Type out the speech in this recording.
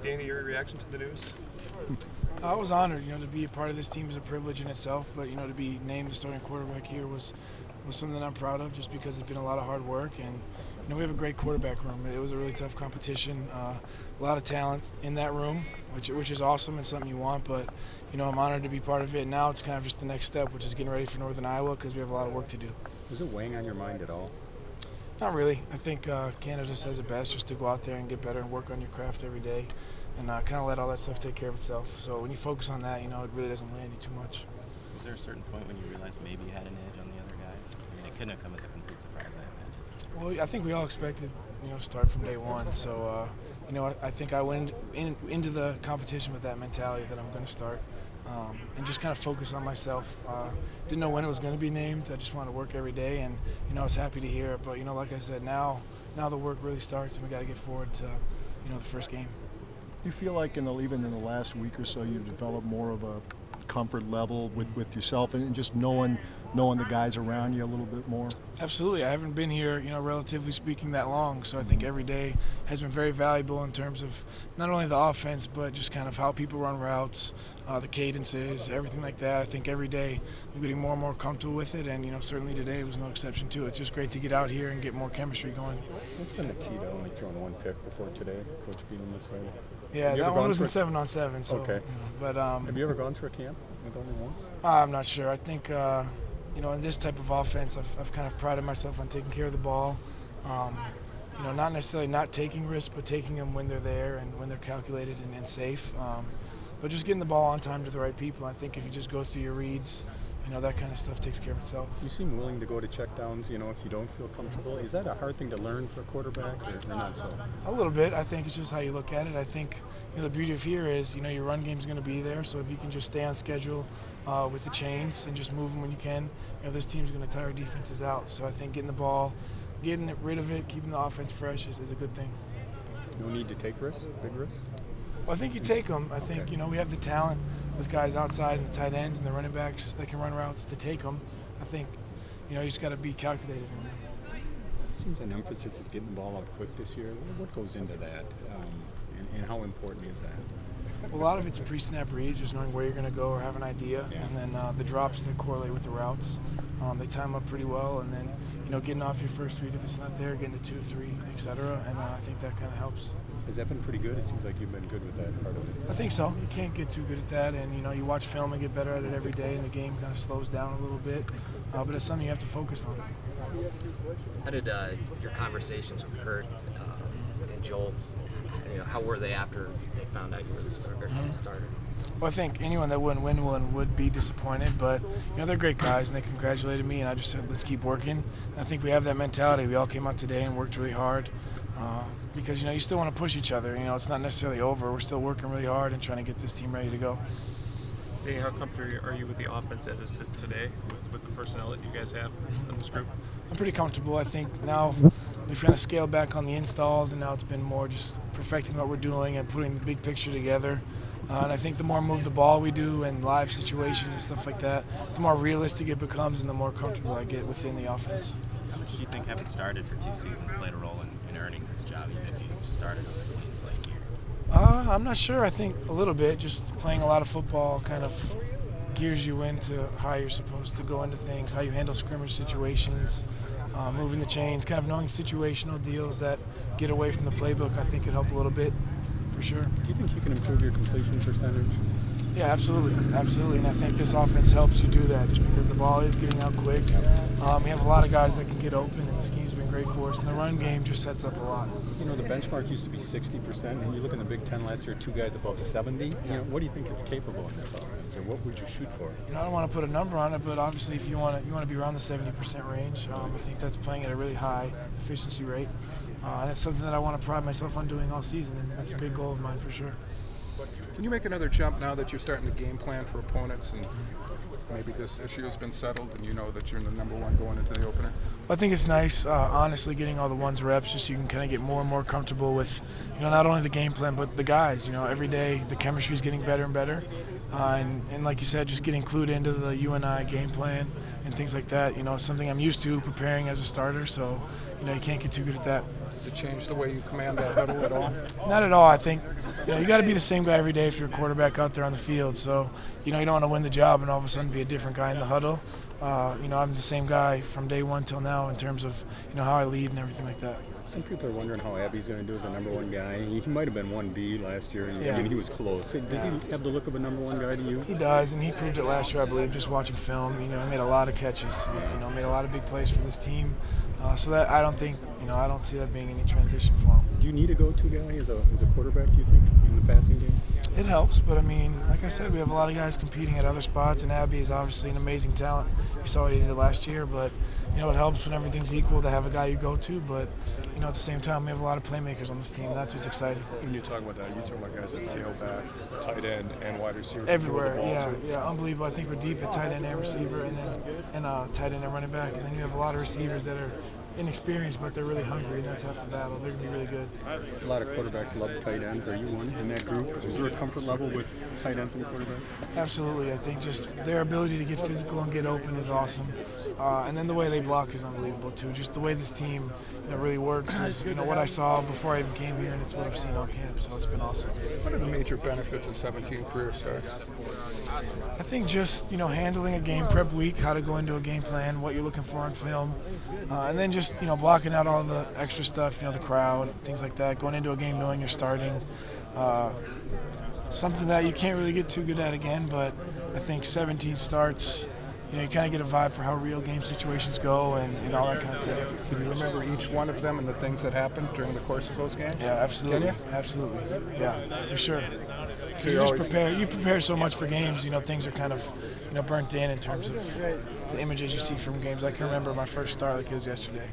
Danny, your reaction to the news? I was honored, to be a part of this team is a privilege in itself, but, to be named the starting quarterback here was something that I'm proud of just because it's been a lot of hard work. And, we have a great quarterback room. It was a really tough competition, a lot of talent in that room, which is awesome and something you want, but, I'm honored to be part of it. Now it's kind of just the next step, which is getting ready for Northern Iowa because we have a lot of work to do. Is it weighing on your mind at all? Not really. I think Canada says it best, just to go out there and get better and work on your craft every day and kind of let all that stuff take care of itself. So when you focus on that, it really doesn't land you too much. Was there a certain point when you realized maybe you had an edge on the other guys? I mean, it couldn't have come as a complete surprise, I imagine. Well, I think we all expected, start from day one. So, I think I went into the competition with that mentality that I'm going to start and just kind of focus on myself. Didn't know when it was going to be named. I just wanted to work every day, and, I was happy to hear it. But, like I said, now the work really starts, and we got to get forward to, the first game. Do you feel like even in the last week or so you've developed more of a comfort level with yourself and just knowing the guys around you a little bit more? Absolutely. I haven't been here, relatively speaking, that long, so I think every day has been very valuable in terms of not only the offense but just kind of how people run routes, the cadences, everything like that. I think every day I'm getting more and more comfortable with it, and certainly today was no exception to it. It's just great to get out here and get more chemistry going. What's been the key to only throwing one pick before today? Coach Bielema said. Yeah, that one was in 7-on-7. So, okay. But have you ever gone through a camp with only one? I'm not sure. I think in this type of offense, I've kind of prided myself on taking care of the ball. Not necessarily not taking risks, but taking them when they're there and when they're calculated and safe. But just getting the ball on time to the right people. I think if you just go through your reads, that kind of stuff takes care of itself. You seem willing to go to checkdowns, if you don't feel comfortable. Is that a hard thing to learn for a quarterback or not so? A little bit. I think it's just how you look at it. I think the beauty of here is, your run game's going to be there. So if you can just stay on schedule with the chains and just move them when you can, this team's going to tire defenses out. So I think getting the ball, getting rid of it, keeping the offense fresh is a good thing. No need to take risks, big risks? Well, I think you take them. I think, we have the talent with guys outside and the tight ends and the running backs that can run routes to take them. I think, you just got to be calculated in them. It seems an emphasis is getting the ball out quick this year. What goes into that, and how important is that? Well, a lot of it's pre-snap reads, just knowing where you're going to go or have an idea, and then the drops that correlate with the routes. They time up pretty well, and then, getting off your first read if it's not there, getting to 2, 3, etc. And I think that kind of helps. Has that been pretty good? It seems like you've been good with that part of it. I think so. You can't get too good at that, and you watch film and get better at it every day, and the game kind of slows down a little bit. But it's something you have to focus on. How did your conversations with Kurt and Joel? How were they after they found out you were the starter? Well, I think anyone that wouldn't win one would be disappointed, but they're great guys and they congratulated me, and I just said let's keep working. I think we have that mentality. We all came out today and worked really hard because you still want to push each other. It's not necessarily over. We're still working really hard and trying to get this team ready to go. Danny, how comfortable are you with the offense as it sits today with the personnel that you guys have in this group? I'm pretty comfortable. I think now we've kind of scaled back on the installs, and now it's been more just perfecting what we're doing and putting the big picture together. And I think the more move the ball we do and live situations and stuff like that, the more realistic it becomes and the more comfortable I get within the offense. How much do you think having started for 2 seasons played a role in earning this job, even if you started on a clean slate year? I'm not sure. I think a little bit. Just playing a lot of football kind of gears you into how you're supposed to go into things, how you handle scrimmage situations, moving the chains, kind of knowing situational deals that get away from the playbook. I think could help a little bit, for sure. Do you think you can improve your completion percentage? Yeah, absolutely. And I think this offense helps you do that just because the ball is getting out quick. We have a lot of guys that can get open, and the scheme's been great for us. And the run game just sets up a lot. The benchmark used to be 60%, and you look in the Big Ten last year, 2 guys above 70. What do you think it's capable in this offense, or what would you shoot for? I don't want to put a number on it, but obviously if you want to be around the 70% range, I think that's playing at a really high efficiency rate. And it's something that I want to pride myself on doing all season, and that's a big goal of mine for sure. Can you make another jump now that you're starting to game plan for opponents and maybe this issue has been settled and you know that you're the number one going into the opener? I think it's nice, honestly, getting all the ones reps just so you can kind of get more and more comfortable with, not only the game plan but the guys. Every day the chemistry is getting better and better. And like you said, just getting clued into the UNI game plan and things like that, something I'm used to preparing as a starter, so, you can't get too good at that. Does it change the way you command that huddle at all? Not at all. I think you got to be the same guy every day if you're a quarterback out there on the field. So, you don't want to win the job and all of a sudden be a different guy in the huddle. I'm the same guy from day one till now in terms of, how I lead and everything like that. Some people are wondering how Abby's going to do as a number one guy. He might have been 1B last year, and I mean, he was close. Does he have the look of a number one guy to you? He does, and he proved it last year, I believe, just watching film. He made a lot of catches, made a lot of big plays for this team. So that I don't think, I don't see that being any transition for him. Do you need a go-to guy as a quarterback, do you think, in the passing game? It helps, but like I said, we have a lot of guys competing at other spots, and Abby is obviously an amazing talent. You saw what he did last year, but it helps when everything's equal to have a guy you go to. But at the same time, we have a lot of playmakers on this team. That's what's exciting. When you talk about that, you talk about guys at tailback, tight end, and wide receiver. Everywhere, yeah, unbelievable. I think we're deep at tight end and receiver, and tight end and running back, and then you have a lot of receivers that are inexperienced, but they're really hungry, and that's half the battle. They're going to be really good. A lot of quarterbacks love tight ends. Are you one in that group? Is there a comfort level with tight ends and quarterbacks? Absolutely. I think just their ability to get physical and get open is awesome. And then the way they block is unbelievable, too. Just the way this team really works is, what I saw before I even came here, and it's what I've seen all camp, so it's been awesome. What are the major benefits of 17 career starts? I think just, handling a game prep week, how to go into a game plan, what you're looking for on film, and then just, blocking out all the extra stuff, the crowd, things like that, going into a game knowing you're starting. Something that you can't really get too good at again, but I think 17 starts, you kind of get a vibe for how real game situations go and all that kind of thing. Can you remember each one of them and the things that happened during the course of those games? Yeah, absolutely. Can you? Absolutely. Yeah, for sure. So You prepare so much for games, things are kind of, burnt in terms of the images you see from games. I can remember my first start like it was yesterday.